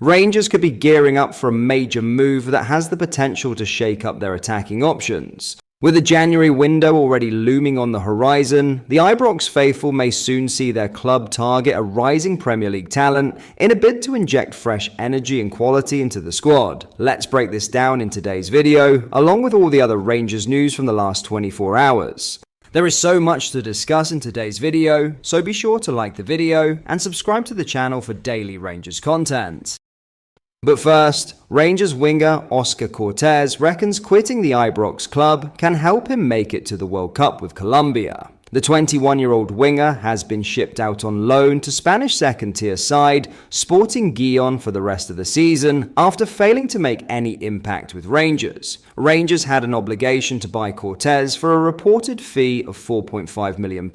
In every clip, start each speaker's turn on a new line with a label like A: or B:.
A: Rangers could be gearing up for a major move that has the potential to shake up their attacking options. With the January window already looming on the horizon, the Ibrox faithful may soon see their club target a rising Premier League talent in a bid to inject fresh energy and quality into the squad. Let's break this down in today's video, along with all the other Rangers news from the last 24 hours. There is so much to discuss in today's video, so be sure to like the video and subscribe to the channel for daily Rangers content. But first, Rangers winger Oscar Cortez reckons quitting the Ibrox club can help him make it to the World Cup with Colombia. The 21-year-old winger has been shipped out on loan to Spanish second-tier side Sporting Gijón for the rest of the season after failing to make any impact with Rangers. Rangers had an obligation to buy Cortez for a reported fee of £4.5 million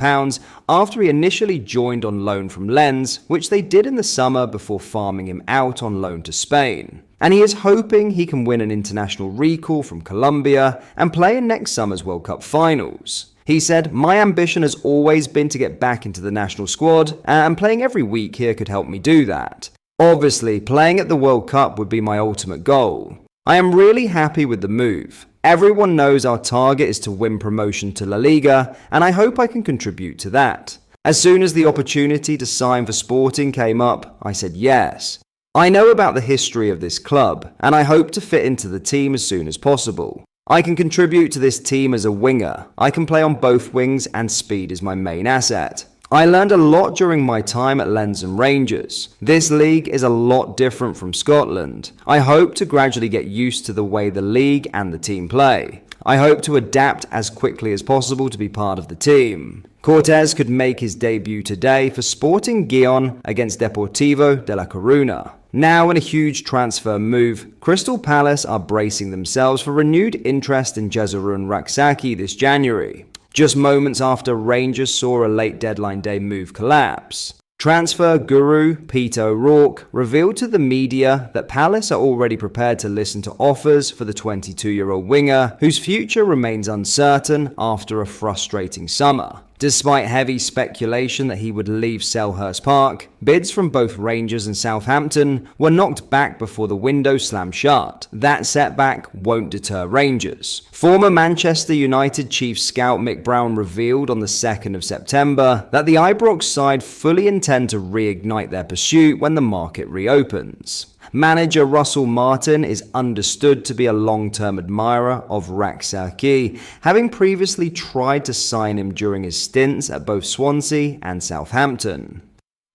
A: after he initially joined on loan from Lens, which they did in the summer before farming him out on loan to Spain. And he is hoping he can win an international recall from Colombia and play in next summer's World Cup finals. He said, "My ambition has always been to get back into the national squad, and playing every week here could help me do that. Obviously, playing at the World Cup would be my ultimate goal. I am really happy with the move. Everyone knows our target is to win promotion to La Liga, and I hope I can contribute to that. As soon as the opportunity to sign for Sporting came up, I said yes. I know about the history of this club, and I hope to fit into the team as soon as possible. I can contribute to this team as a winger. I can play on both wings and speed is my main asset. I learned a lot during my time at Lens and Rangers. This league is a lot different from Scotland. I hope to gradually get used to the way the league and the team play. I hope to adapt as quickly as possible to be part of the team." Cortez could make his debut today for Sporting Gijón against Deportivo de La Coruña. Now in a huge transfer move, Crystal Palace are bracing themselves for renewed interest in Jezerun Rak-Sakyi this January, just moments after Rangers saw a late deadline day move collapse. Transfer guru Peter O'Rourke revealed to the media that Palace are already prepared to listen to offers for the 22-year-old winger, whose future remains uncertain after a frustrating summer. Despite heavy speculation that he would leave Selhurst Park, bids from both Rangers and Southampton were knocked back before the window slammed shut. That setback won't deter Rangers. Former Manchester United chief scout Mick Brown revealed on the 2nd of September that the Ibrox side fully intend to reignite their pursuit when the market reopens. Manager Russell Martin is understood to be a long-term admirer of Rak-Sakyi, having previously tried to sign him during his stints at both Swansea and Southampton.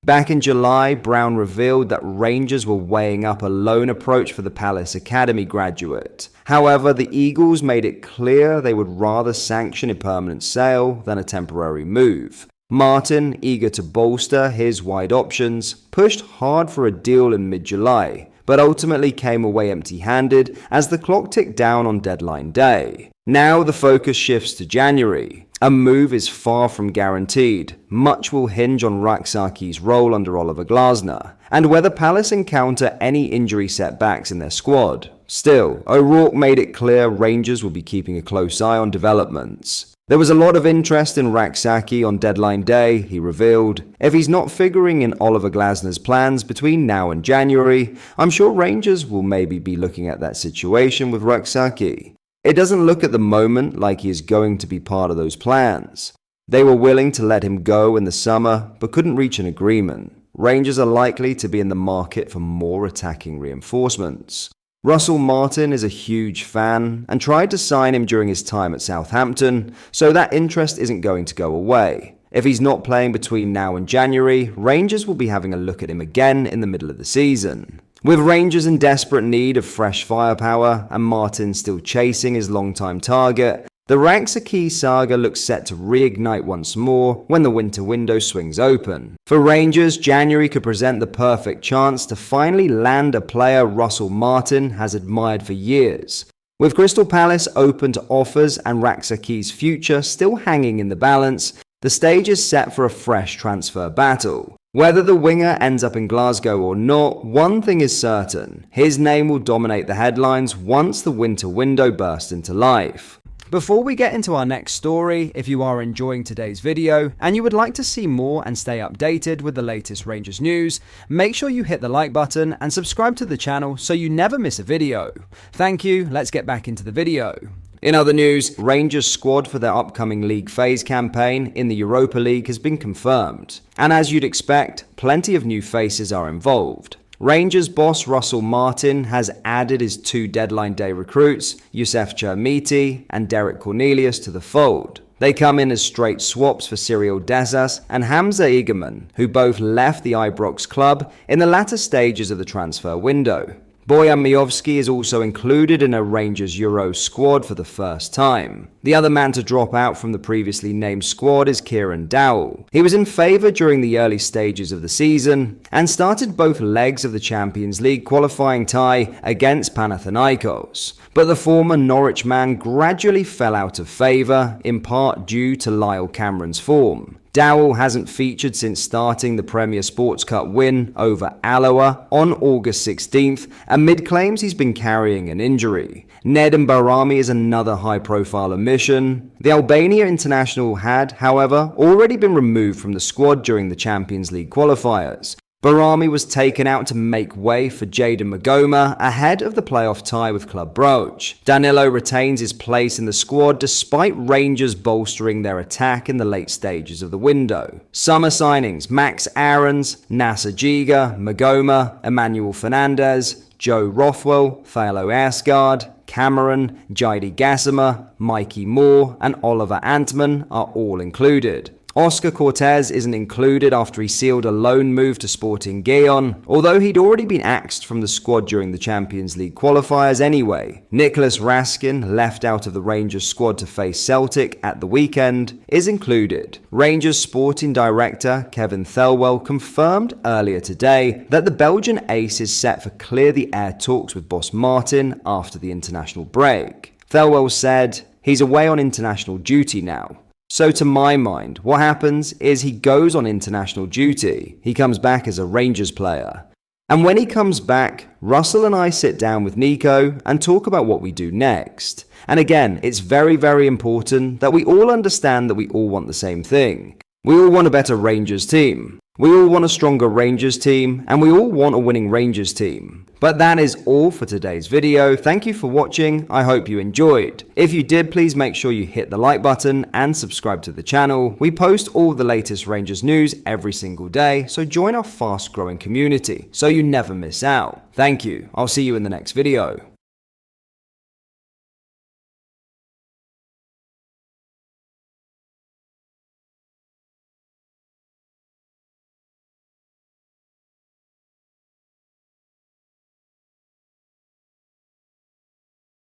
A: Back in July, Brown revealed that Rangers were weighing up a loan approach for the Palace Academy graduate. However, the Eagles made it clear they would rather sanction a permanent sale than a temporary move. Martin, eager to bolster his wide options, pushed hard for a deal in mid-July, but ultimately came away empty-handed as the clock ticked down on deadline day. Now the focus shifts to January. A move is far from guaranteed. Much will hinge on Rak-Sakyi's role under Oliver Glasner, and whether Palace encounter any injury setbacks in their squad. Still, O'Rourke made it clear Rangers will be keeping a close eye on developments. There was a lot of interest in Rak-Sakyi on deadline day, he revealed. If he's not figuring in Oliver Glasner's plans between now and January, I'm sure Rangers will maybe be looking at that situation with Rak-Sakyi. It doesn't look at the moment like he is going to be part of those plans. They were willing to let him go in the summer, but couldn't reach an agreement. Rangers are likely to be in the market for more attacking reinforcements. Russell Martin is a huge fan and tried to sign him during his time at Southampton, so that interest isn't going to go away. If he's not playing between now and January, Rangers will be having a look at him again in the middle of the season. With Rangers in desperate need of fresh firepower and Martin still chasing his long-time target, the Rak-Sakyi saga looks set to reignite once more when the winter window swings open. For Rangers, January could present the perfect chance to finally land a player Russell Martin has admired for years. With Crystal Palace open to offers and Rak-Sakyi's future still hanging in the balance, the stage is set for a fresh transfer battle. Whether the winger ends up in Glasgow or not, one thing is certain: his name will dominate the headlines once the winter window bursts into life. Before we get into our next story, if you are enjoying today's video and you would like to see more and stay updated with the latest Rangers news, make sure you hit the like button and subscribe to the channel so you never miss a video. Thank you, let's get back into the video. In other news, Rangers' squad for their upcoming league phase campaign in the Europa League has been confirmed. And as you'd expect, plenty of new faces are involved. Rangers boss Russell Martin has added his 2 deadline day recruits, Youssef Chermiti and Derek Cornelius, to the fold. They come in as straight swaps for Cyril Dessas and Hamza Igerman, who both left the Ibrox club in the latter stages of the transfer window. Bojan Miovski is also included in a Rangers Euro squad for the first time. The other man to drop out from the previously named squad is Kieran Dowell. He was in favour during the early stages of the season and started both legs of the Champions League qualifying tie against Panathinaikos. But the former Norwich man gradually fell out of favour, in part due to Lyle Cameron's form. Dowell hasn't featured since starting the Premier Sports Cup win over Alloa on August 16th, amid claims he's been carrying an injury. Ned Barami is another high-profile omission. The Albania international had, however, already been removed from the squad during the Champions League qualifiers. Barami was taken out to make way for Jadon Magoma ahead of the playoff tie with Club Brugge. Danilo retains his place in the squad despite Rangers bolstering their attack in the late stages of the window. Summer signings: Max Aarons, Nasser Giga, Magoma, Emmanuel Fernandez, Joe Rothwell, Thalo Arsgaard, Cameron, Jaidi Gassama, Mikey Moore and Oliver Antman are all included. Oscar Cortez isn't included after he sealed a loan move to Sporting Gijón, although he'd already been axed from the squad during the Champions League qualifiers anyway. Nicolas Raskin, left out of the Rangers squad to face Celtic at the weekend, is included. Rangers sporting director Kevin Thelwell confirmed earlier today that the Belgian ace is set for clear-the-air talks with boss Martin after the international break. Thelwell said, "He's away on international duty now. So to my mind, what happens is he goes on international duty. He comes back as a Rangers player. And when he comes back, Russell and I sit down with Nico and talk about what we do next. And again, it's very, very important that we all understand that we all want the same thing. We all want a better Rangers team. We all want a stronger Rangers team, and we all want a winning Rangers team. But that is all for today's video. Thank you for watching. I hope you enjoyed. If you did, please make sure you hit the like button and subscribe to the channel. We post all the latest Rangers news every single day, so join our fast growing community so you never miss out. Thank you. I'll see you in the next video.